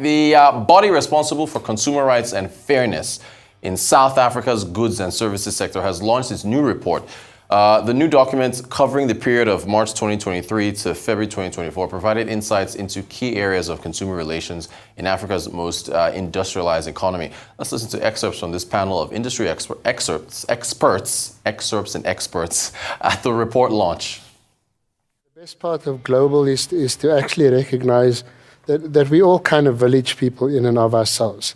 the body responsible for consumer rights and fairness in South Africa's goods and services sector has launched its new report. The new document, covering the period of March 2023 to February 2024, provided insights into key areas of consumer relations in Africa's most industrialized economy. Let's listen to excerpts from this panel of industry experts at the report launch. The best part of global is to actually recognize that we all kind of village people in and of ourselves.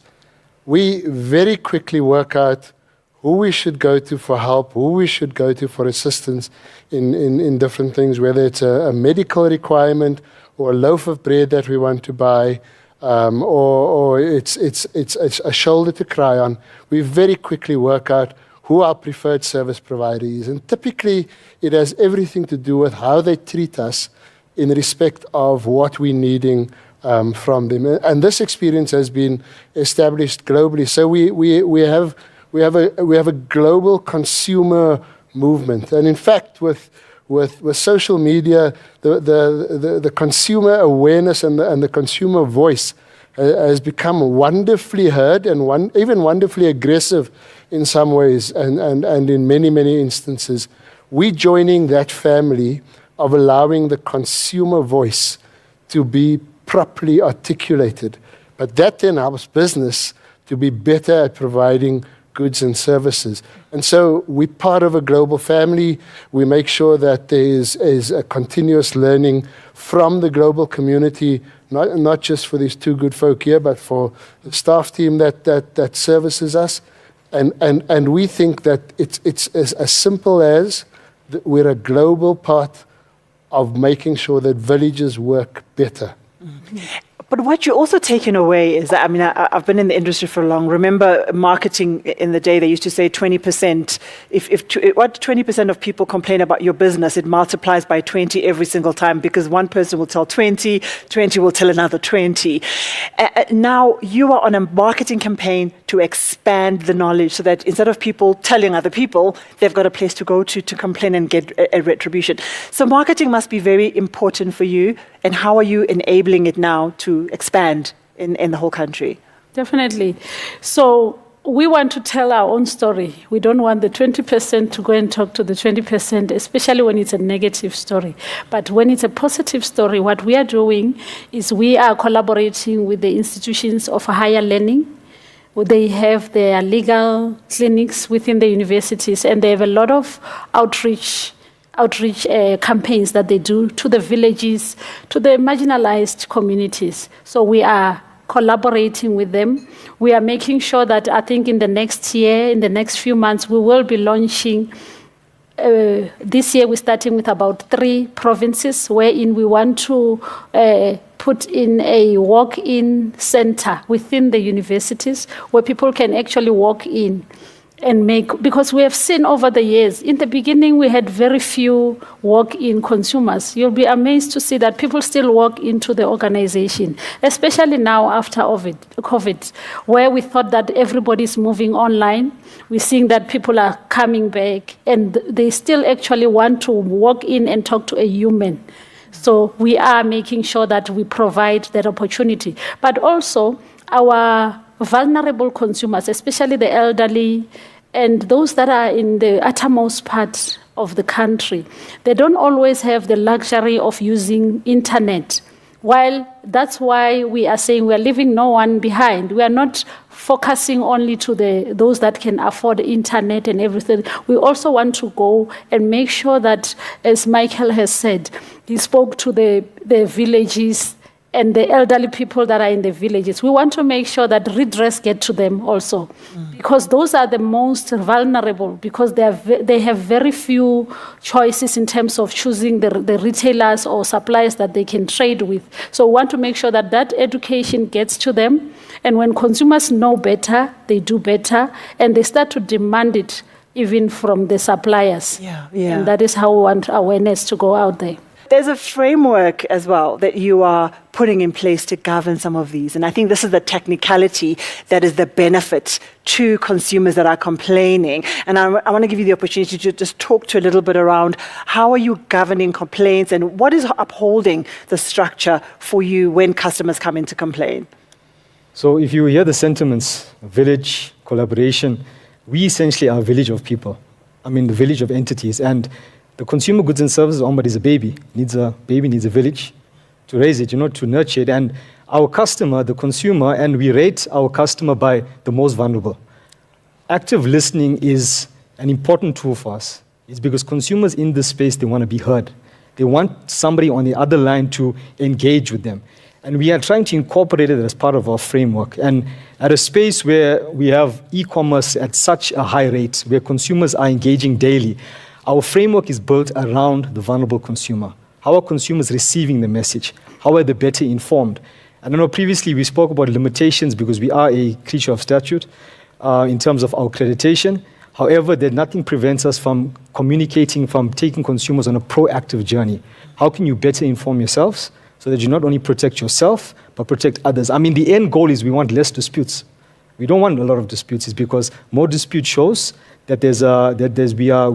We very quickly work out who we should go to for help, who we should go to for assistance in different things, whether it's a medical requirement or a loaf of bread that we want to buy, or it's a shoulder to cry on. We very quickly work out who our preferred service provider is. And typically, it has everything to do with how they treat us in respect of what we're needing from them. And this experience has been established globally. So we have a global consumer movement. And in fact, with social media, the consumer awareness and the consumer voice has become wonderfully heard and even wonderfully aggressive in some ways, and in many instances. We're joining that family of allowing the consumer voice to be properly articulated. But that then helps business to be better at providing goods and services. And so we're part of a global family. We make sure that there is a continuous learning from the global community, not just for these two good folk here, but for the staff team that services us. And we think that it's as simple as we're a global part of making sure that villages work better. But what you're also taking away is that, I mean, I've been in the industry for long. Remember marketing in the day, they used to say 20%. If 20% of people complain about your business, it multiplies by 20 every single time, because one person will tell 20 will tell another 20. Now you are on a marketing campaign to expand the knowledge so that instead of people telling other people, they've got a place to go to complain and get a retribution. So marketing must be very important for you. And how are you enabling it now to expand in the whole country? Definitely. So we want to tell our own story. We don't want the 20% to go and talk to the 20%, especially when it's a negative story. But when it's a positive story, what we are doing is we are collaborating with the institutions of higher learning. They have their legal clinics within the universities, and they have a lot of outreach campaigns that they do to the villages, to the marginalized communities. So we are collaborating with them. We are making sure that I think in the next year, in the next few months, we will be launching. This year, we're starting with about 3 provinces wherein we want to put in a walk-in center within the universities where people can actually walk in and because we have seen over the years, in the beginning we had very few walk-in consumers. You'll be amazed to see that people still walk into the organization, especially now after COVID, where we thought that everybody's moving online. We're seeing that people are coming back and they still actually want to walk in and talk to a human. So we are making sure that we provide that opportunity. But also our vulnerable consumers, especially the elderly and those that are in the uttermost part of the country, they don't always have the luxury of using internet. While that's why we are saying we are leaving no one behind. We are not focusing only to those that can afford the internet and everything. We also want to go and make sure that, as Michael has said, he spoke to the villages and the elderly people that are in the villages. We want to make sure that redress get to them also, because those are the most vulnerable, because they have very few choices in terms of choosing the retailers or suppliers that they can trade with. So we want to make sure that that education gets to them, and when consumers know better, they do better, and they start to demand it even from the suppliers. Yeah. And that is how we want awareness to go out there. There's a framework as well that you are putting in place to govern some of these. And I think this is the technicality that is the benefit to consumers that are complaining. And I want to give you the opportunity to just talk to a little bit around how are you governing complaints and what is upholding the structure for you when customers come in to complain? So if you hear the sentiments, village, collaboration, we essentially are a village of people. I mean, the village of entities. And the consumer goods and services, Ombud is a baby. Needs a village to raise it, to nurture it. And our customer, the consumer, and we rate our customer by the most vulnerable. Active listening is an important tool for us. It's because consumers in this space, they want to be heard. They want somebody on the other line to engage with them. And we are trying to incorporate it as part of our framework. And at a space where we have e-commerce at such a high rate, where consumers are engaging daily, our framework is built around the vulnerable consumer. How are consumers receiving the message? How are they better informed? And I know previously we spoke about limitations because we are a creature of statute in terms of our accreditation. However, nothing prevents us from communicating, from taking consumers on a proactive journey. How can you better inform yourselves so that you not only protect yourself, but protect others? I mean, the end goal is we want less disputes. We don't want a lot of disputes. It's because more dispute shows that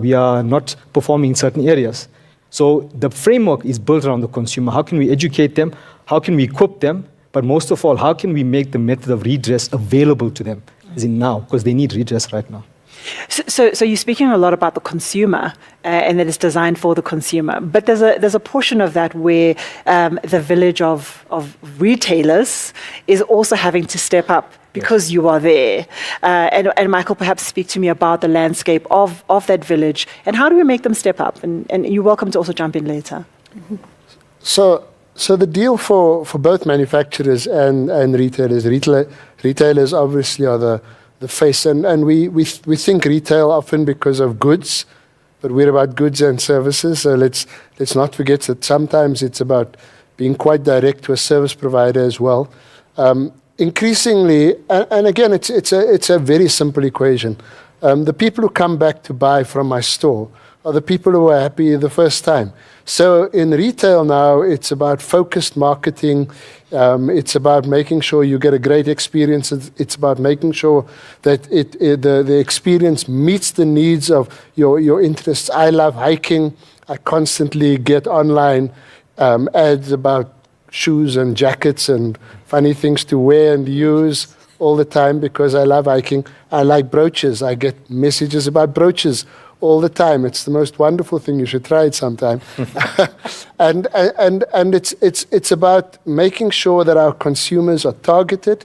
we are not performing in certain areas. So the framework is built around the consumer. How can we educate them? How can we equip them? But most of all, how can we make the method of redress available to them, as in now, because they need redress right now. So you're speaking a lot about the consumer and that it's designed for the consumer. But there's a portion of that where the village of retailers is also having to step up because you are there. And Michael, perhaps speak to me about the landscape of that village and how do we make them step up? And you're welcome to also jump in later. So the deal for both manufacturers and retailers, retailers obviously are the face, and we think retail often because of goods, but we're about goods and services. So let's not forget that sometimes it's about being quite direct to a service provider as well. Increasingly, and again, it's a very simple equation. The people who come back to buy from my store are the people who are happy the first time. So in retail now, it's about focused marketing. It's about making sure you get a great experience. It's about making sure that the experience meets the needs of your interests. I love hiking. I constantly get online ads about shoes and jackets and funny things to wear and use all the time because I love hiking. I like brooches. I get messages about brooches all the time. It's the most wonderful thing. You should try it sometime. and it's about making sure that our consumers are targeted,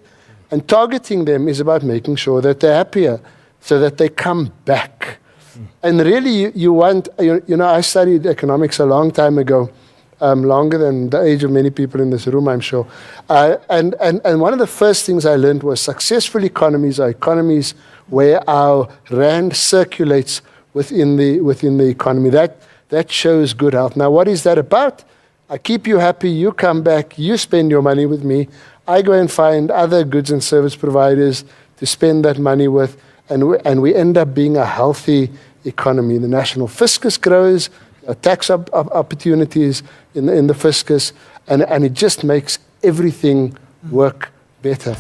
and targeting them is about making sure that they're happier so that they come back. And really, you want, I studied economics a long time ago, longer than the age of many people in this room, I'm sure. And one of the first things I learned was successful economies are economies where our rand circulates within the economy. That shows good health. Now, what is that about? I keep you happy, you come back, you spend your money with me, I go and find other goods and service providers to spend that money with, and we end up being a healthy economy. The national fiscus grows, tax opportunities in the fiscus, and it just makes everything work better.